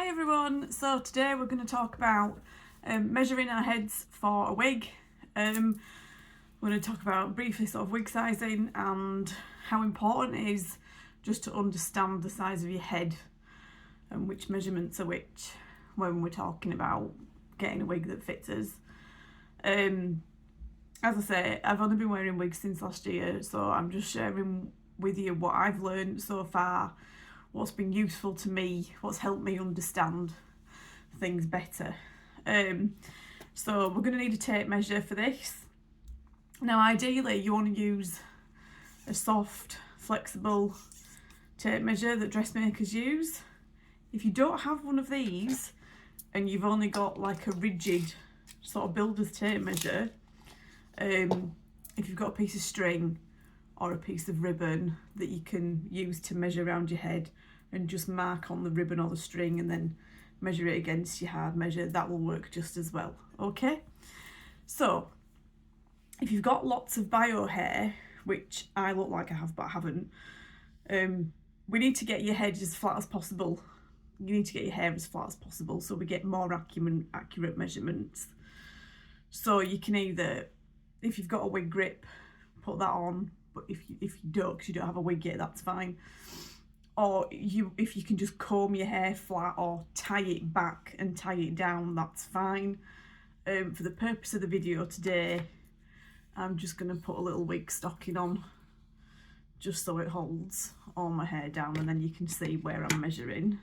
Hi everyone, so today we're going to talk about measuring our heads for a wig. We're going to talk about briefly sort of wig sizing and how important it is just to understand the size of your head and which measurements are which when we're talking about getting a wig that fits us. As I say, I've only been wearing wigs since last year, so I'm just sharing with you what I've learned so far, what's been useful to me, what's helped me understand things better. So we're going to need a tape measure for this. Now ideally you want to use a soft, flexible tape measure that dressmakers use. If you don't have one of these and you've only got like a rigid sort of builder's tape measure, if you've got a piece of string or a piece of ribbon that you can use to measure around your head and just mark on the ribbon or the string and then measure it against your hard measure, that will work just as well. Okay, so if you've got lots of bio hair, which I look like I have but I haven't, we need to get your head as flat as possible. You need to get your hair as flat as possible so we get more accurate measurements. So you can either, if you've got a wig grip, put that on, but if you don't, because you don't have a wig yet, that's fine. Or if you can just comb your hair flat or tie it back and tie it down, that's fine. For the purpose of the video today, I'm just going to put a little wig stocking on just so it holds all my hair down and then you can see where I'm measuring.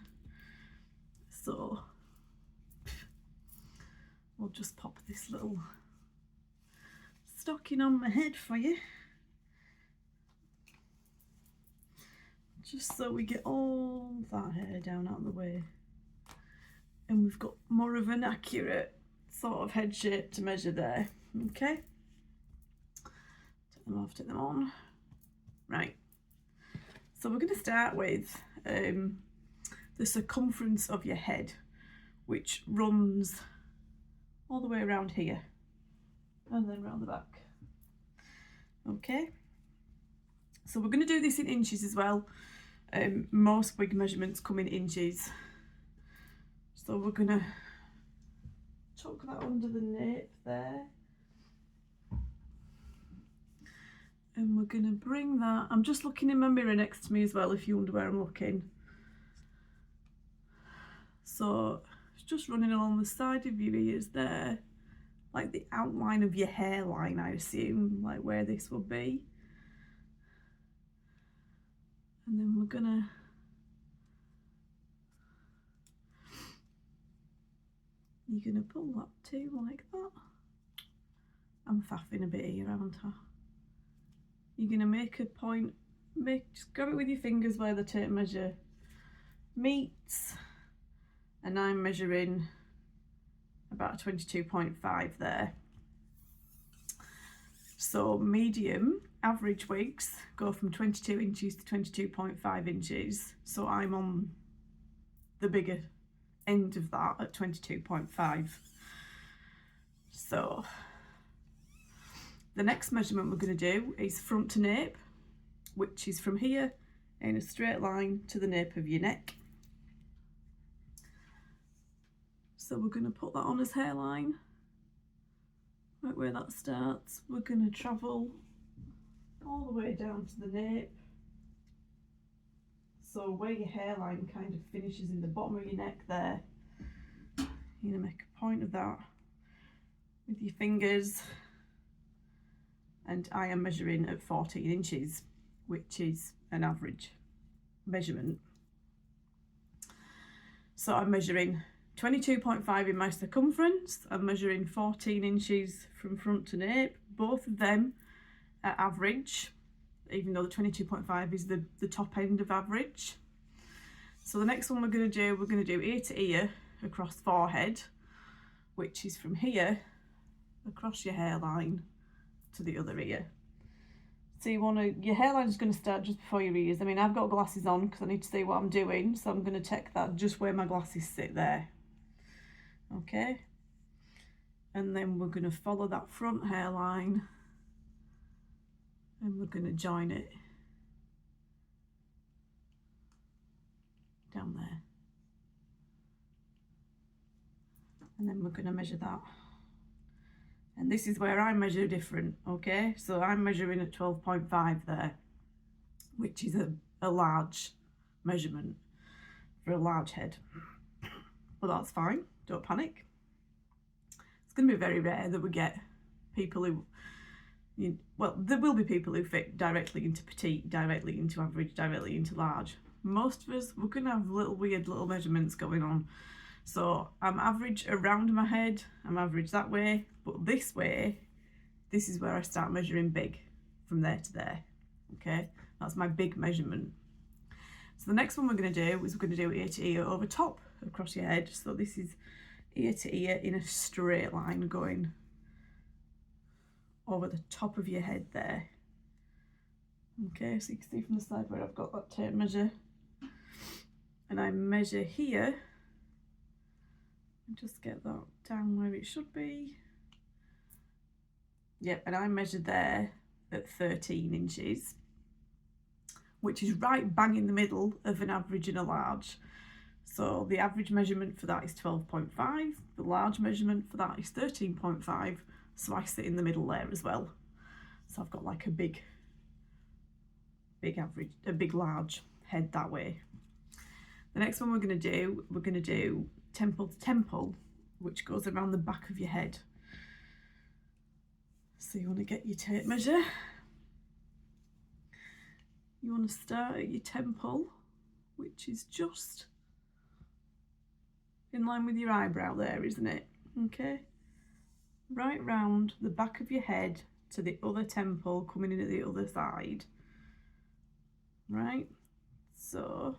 So we'll just pop this little stocking on my head for you, just so we get all that hair down out of the way and we've got more of an accurate sort of head shape to measure there. Okay, take them off, take them on. Right, so we're going to start with the circumference of your head, which runs all the way around here and then round the back. Okay, so we're going to do this in inches as well. Most wig measurements come in inches, so we're going to tuck that under the nape there and we're going to bring that, I'm just looking in my mirror next to me as well if you wonder where I'm looking. So it's just running along the side of your ears there, like the outline of your hairline, I assume, like where this will be. And then you're gonna pull that too, like that. I'm faffing a bit here, aren't I? You're gonna make a point, just grab it with your fingers where the tape measure meets, and I'm measuring about 22.5 there. So medium, average wigs go from 22 inches to 22.5 inches. So I'm on the bigger end of that at 22.5. So the next measurement we're going to do is front to nape, which is from here in a straight line to the nape of your neck. So we're going to put that on as hairline, right where that starts. We're going to travel all the way down to the nape, so where your hairline kind of finishes in the bottom of your neck there. You're going to make a point of that with your fingers, and I am measuring at 14 inches, which is an average measurement. So I'm measuring 22.5 in my circumference, I'm measuring 14 inches from front to nape. Both of them are average, even though the 22.5 is the top end of average. So the next one we're going to do ear to ear across forehead, which is from here across your hairline to the other ear. So your hairline is going to start just before your ears. I mean, I've got glasses on because I need to see what I'm doing, so I'm going to take that just where my glasses sit there. Okay, and then we're going to follow that front hairline and we're going to join it down there. And then we're going to measure that. And this is where I measure different, okay? So I'm measuring at 12.5 there, which is a large measurement for a large head. But that's fine, don't panic. It's going to be very rare that we get people who, well, there will be people who fit directly into petite, directly into average, directly into large. Most of us, we're going to have weird little measurements going on. So I'm average around my head, I'm average that way, but this way, this is where I start measuring big, from there to there, okay? That's my big measurement. So the next one we're going to do is we're going to do ear to ear over top across your head. So this is ear to ear in a straight line going over the top of your head there. Okay, so you can see from the side where I've got that tape measure. And I measure here, and just get that down where it should be. Yep, and I measured there at 13 inches, which is right bang in the middle of an average and a large. So the average measurement for that is 12.5, the large measurement for that is 13.5, so I sit in the middle there as well. So I've got like a big average, a big large head that way. The next one we're going to do temple to temple, which goes around the back of your head. So you want to get your tape measure. You want to start at your temple, which is just in line with your eyebrow there, isn't it? Okay. Right round the back of your head to the other temple, coming in at the other side. Right. So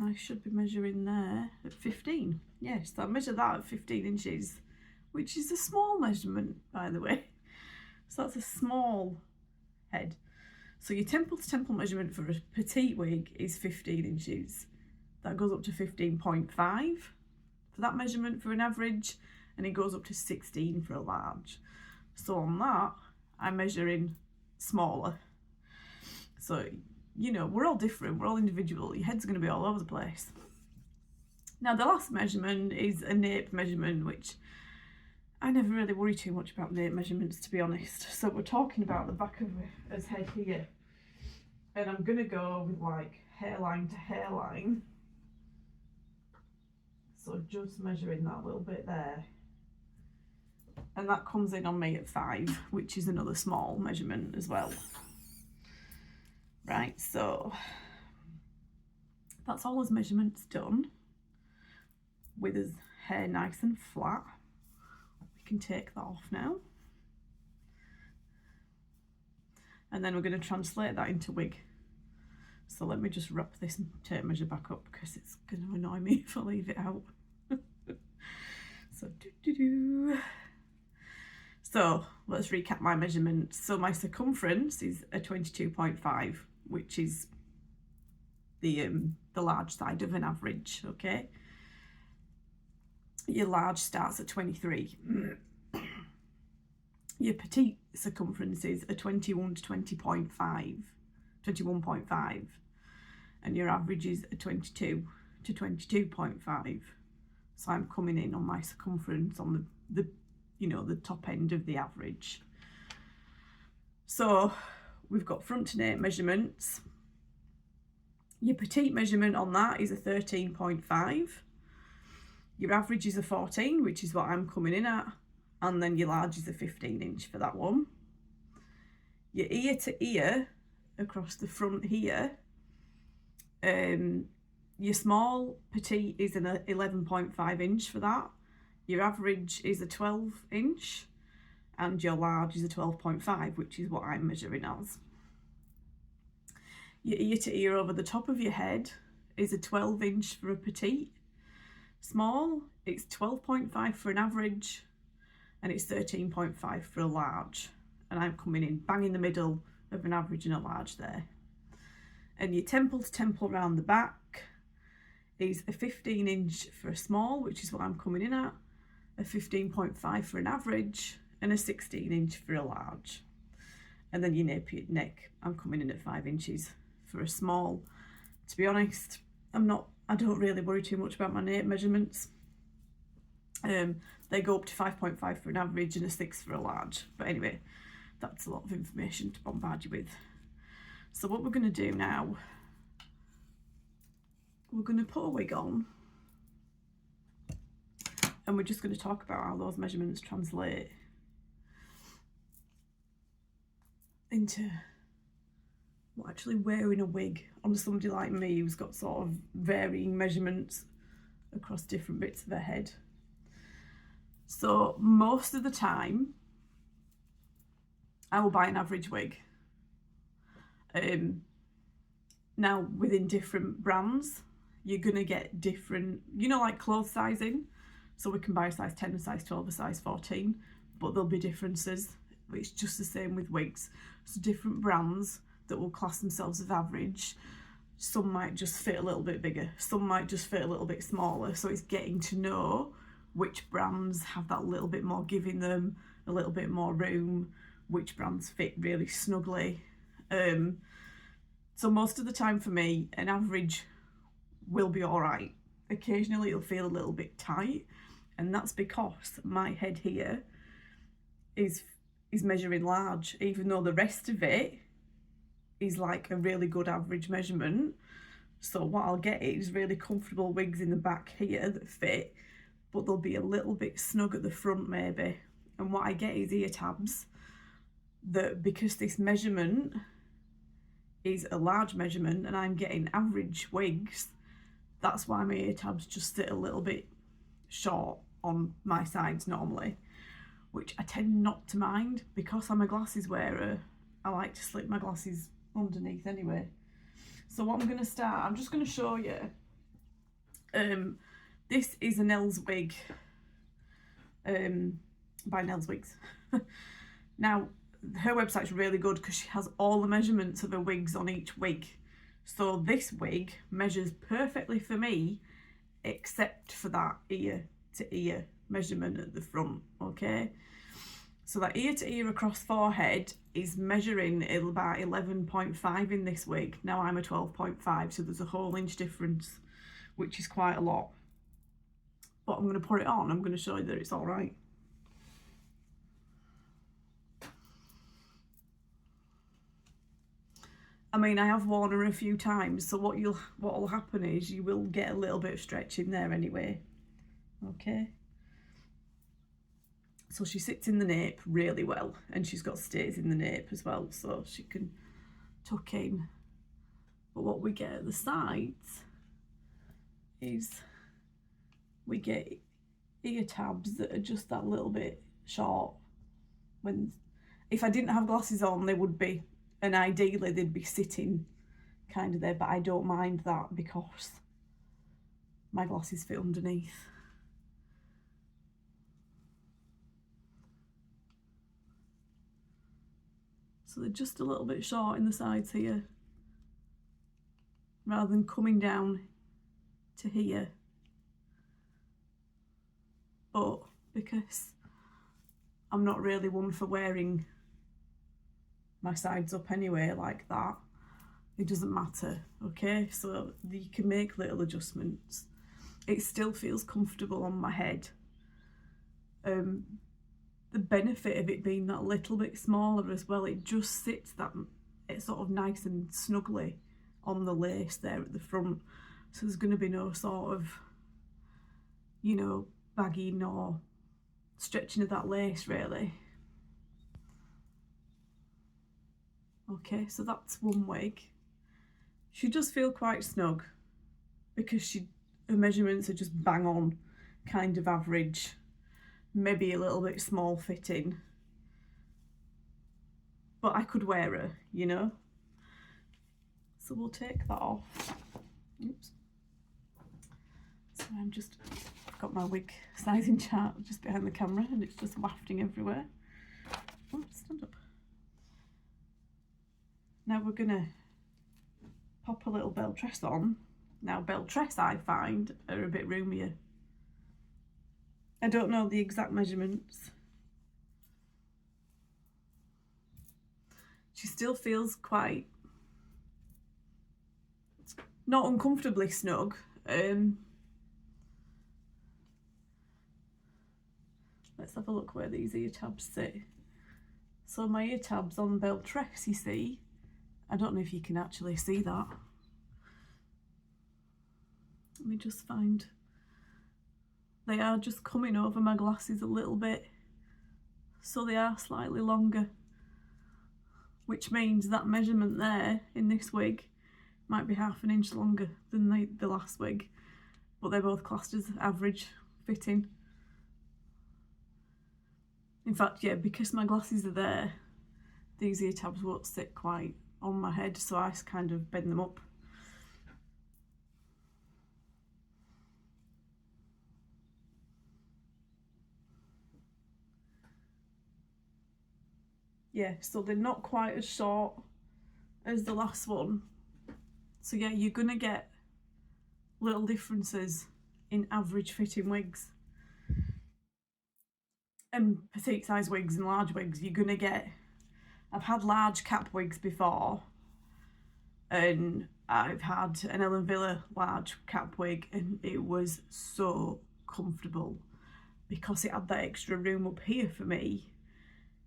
I should be measuring there at 15. Yes, I measured that at 15 inches, which is a small measurement, by the way. So that's a small head. So your temple to temple measurement for a petite wig is 15 inches. That goes up to 15.5 for that measurement for an average, and it goes up to 16 for a large. So on that, I'm measuring smaller. So, you know, we're all different, we're all individual. Your head's going to be all over the place. Now, the last measurement is a nape measurement, which I never really worry too much about nape measurements, to be honest. So we're talking about the back of his head here. And I'm going to go with like hairline to hairline. So just measuring that little bit there. And that comes in on me at 5, which is another small measurement as well. Right, so that's all his measurements done. With his hair nice and flat. We can take that off now. And then we're going to translate that into wig. So let me just wrap this tape measure back up because it's going to annoy me if I leave it out. So let's recap my measurements. So my circumference is a 22.5, which is the large side of an average, okay? Your large starts at 23. Your petite circumference is a 21 to 21.5, and your average is a 22 to 22.5. So I'm coming in on my circumference on the you know, the top end of the average. So we've got front to nape measurements. Your petite measurement on that is a 13.5. Your average is a 14, which is what I'm coming in at. And then your large is a 15 inch for that one. Your ear to ear across the front here, your small petite is an 11.5 inch for that. Your average is a 12 inch and your large is a 12.5, which is what I'm measuring as. Your ear to ear over the top of your head is a 12 inch for a petite. Small, it's 12.5 for an average, and it's 13.5 for a large. And I'm coming in bang in the middle of an average and a large there. And your temple to temple around the back is a 15 inch for a small, which is what I'm coming in at, a 15.5 for an average, and a 16 inch for a large. And then your neck, I'm coming in at 5 inches for a small, to be honest, I don't really worry too much about my nape measurements. They go up to 5.5 for an average and a 6 for a large. But anyway, that's a lot of information to bombard you with. So what we're going to do now, we're going to put a wig on, and we're just going to talk about how those measurements translate into what actually wearing a wig on somebody like me who's got sort of varying measurements across different bits of their head. So most of the time I will buy an average wig. Now within different brands you're gonna get different, you know, like clothes sizing. So we can buy a size 10, a size 12, a size 14, but there'll be differences. It's just the same with wigs. So different brands that will class themselves as average, some might just fit a little bit bigger, some might just fit a little bit smaller. So it's getting to know which brands have that little bit more giving them, a little bit more room, which brands fit really snugly. So most of the time for me, an average will be all right. Occasionally it'll feel a little bit tight, and that's because my head here is measuring large, even though the rest of it is like a really good average measurement. So what I'll get is really comfortable wigs in the back here that fit, but they'll be a little bit snug at the front maybe. And what I get is ear tabs that, because this measurement is a large measurement and I'm getting average wigs, that's why my ear tabs just sit a little bit short on my sides normally, which I tend not to mind because I'm a glasses wearer. I like to slip my glasses underneath anyway. So what I'm going to start, I'm just going to show you. This is a Nell's wig by Nell's Wigs. Now her website's really good because she has all the measurements of her wigs on each wig. So this wig measures perfectly for me, except for that ear to ear measurement at the front, okay? So that ear to ear across forehead is measuring about 11.5 in this wig. Now I'm a 12.5, so there's a whole inch difference, which is quite a lot. But I'm going to put it on, I'm going to show you that it's all right. I mean, I have worn her a few times, so what'll happen is you will get a little bit of stretch in there anyway. Okay. So she sits in the nape really well, and she's got stays in the nape as well, so she can tuck in. But what we get at the sides is we get ear tabs that are just that little bit short. If I didn't have glasses on, they would be, and ideally they'd be sitting kind of there, but I don't mind that because my glasses fit underneath. So they're just a little bit short in the sides here, rather than coming down to here. But because I'm not really one for wearing my sides up anyway like that, it doesn't matter, okay? So you can make little adjustments. It still feels comfortable on my head. The benefit of it being that little bit smaller as well, it just sits that it's sort of nice and snugly on the lace there at the front. So there's going to be no sort of, you know, bagging or stretching of that lace really. Okay, so that's one wig. She does feel quite snug because her measurements are just bang on, kind of average, maybe a little bit small fitting, but I could wear her, you know. So we'll take that off. Oops. So I've got my wig sizing chart just behind the camera and it's just wafting everywhere. Oh, stand up. Now we're gonna pop a little belle tress on. Now belle tress I find are a bit roomier. I don't know the exact measurements. She still feels quite not uncomfortably snug. Let's have a look where these ear tabs sit. So my ear tabs on bell tress, you see. I don't know if you can actually see that. Let me just find. They are just coming over my glasses a little bit. So they are slightly longer. Which means that measurement there in this wig might be 1/2 inch longer than the last wig. But they're both classed as average fitting. In fact, yeah, because my glasses are there, these ear tabs won't sit quite on my head, so I kind of bend them up. Yeah, so they're not quite as short as the last one. So yeah, you're gonna get little differences in average fitting wigs. And petite size wigs and large wigs, you're gonna get. I've had large cap wigs before, and I've had an Ellen Villa large cap wig, and it was so comfortable because it had that extra room up here for me.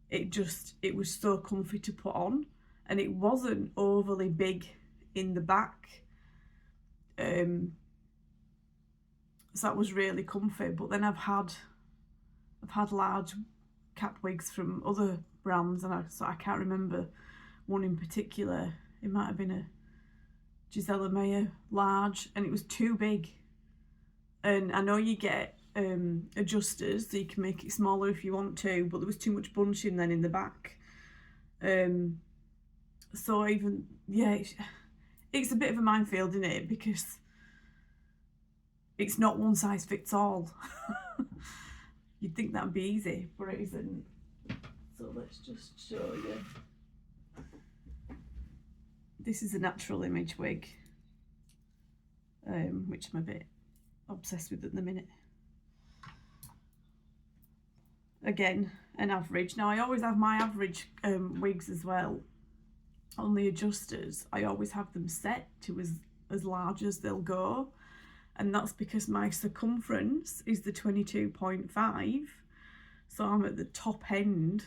It was so comfy to put on, and it wasn't overly big in the back. So that was really comfy. But then I've had large cap wigs from other brands, and I can't remember one in particular. It might have been a Gisela Mayer large, and it was too big. And I know you get adjusters, so you can make it smaller if you want to, but there was too much bunching then in the back. So even, yeah, it's a bit of a minefield, isn't it? Because it's not one size fits all. You'd think that'd be easy, but it isn't. So let's just show you. This is a natural image wig, which I'm a bit obsessed with at the minute. Again, an average. Now I always have my average wigs as well. On the adjusters, I always have them set to as large as they'll go. And that's because my circumference is the 22.5. So I'm at the top end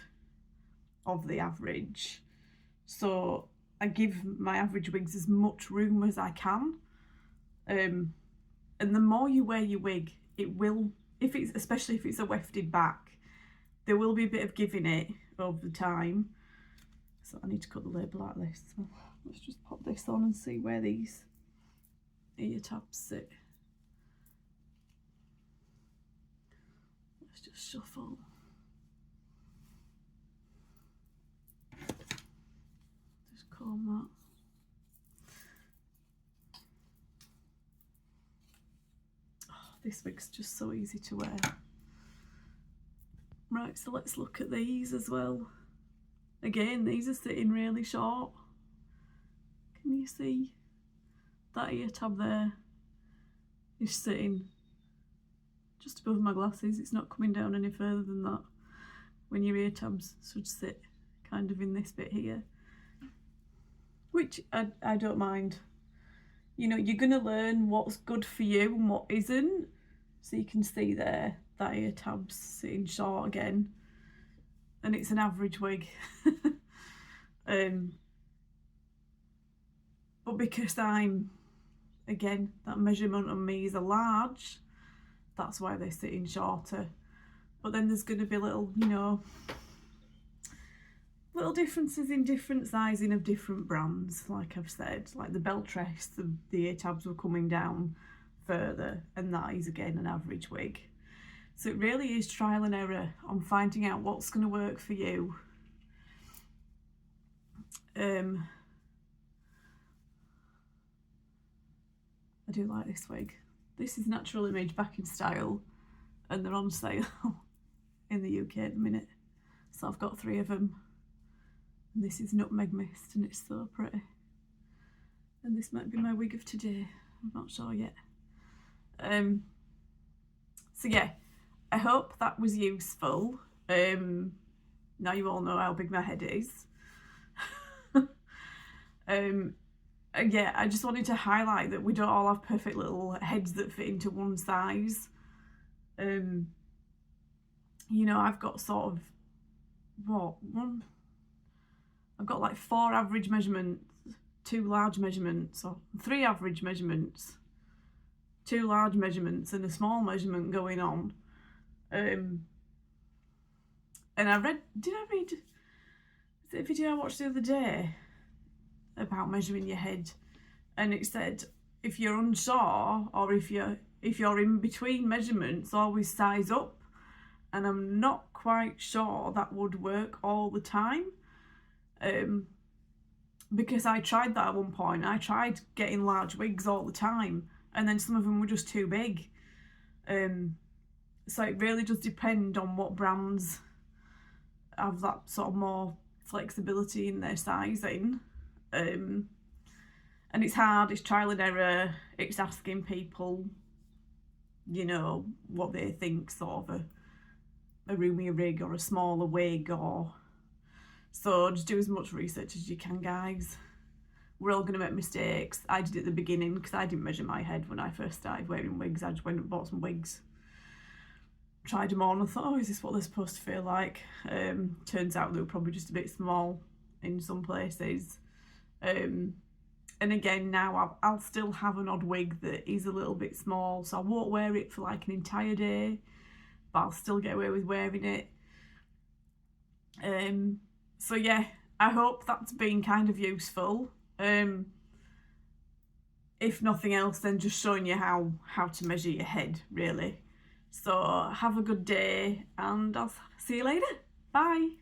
of the average. So I give my average wigs as much room as I can. And the more you wear your wig, it will, especially if it's a wefted back, there will be a bit of giving it over the time. So I need to cut the label out of this. So let's just pop this on and see where these ear tabs sit. Let's just shuffle. Just comb that. Oh, this wig's just so easy to wear. Right, so let's look at these as well. Again, these are sitting really short. Can you see? That ear tab there is sitting just above my glasses. It's not coming down any further than that, when your ear tabs should sit kind of in this bit here, which I don't mind. You know, you're going to learn what's good for you and what isn't. So you can see there, that ear tab's sitting short again, and it's an average wig. But because again, that measurement on me is a large, that's why they're sitting shorter. But then there's going to be little, you know, little differences in different sizing of different brands. Like I've said, like the bell tress, the ear tabs were coming down further, and that is again an average wig. So it really is trial and error on finding out what's going to work for you. I do like this wig. This is Natural Image back in style, and they're on sale in the UK at the minute. So I've got 3 of them. And this is Nutmeg Mist, and it's so pretty. And this might be my wig of today. I'm not sure yet. So yeah, I hope that was useful. Now you all know how big my head is. yeah, I just wanted to highlight that we don't all have perfect little heads that fit into one size. You know, I've got sort of, I've got like 4 average measurements, 2 large measurements, or 3 average measurements, 2 large measurements, and a small measurement going on. And did I read the video I watched the other day about measuring your head? And it said if you're unsure, or if you're in between measurements, always size up. And I'm not quite sure that would work all the time, because I tried that at one point. I tried getting large wigs all the time, and then some of them were just too big. So it really does depend on what brands have that sort of more flexibility in their sizing. And it's hard, it's trial and error, it's asking people, you know, what they think sort of a roomier rig or a smaller wig, or so just do as much research as you can, guys. We're all going to make mistakes. I did at the beginning because I didn't measure my head when I first started wearing wigs. I just went and bought some wigs, tried them on, and thought, oh, is this what they're supposed to feel like? Turns out they were probably just a bit small in some places. And again, now I'll still have an odd wig that is a little bit small, so I won't wear it for like an entire day, but I'll still get away with wearing it. So yeah, I hope that's been kind of useful. If nothing else, then just showing you how to measure your head, really. So have a good day, and I'll see you later. Bye.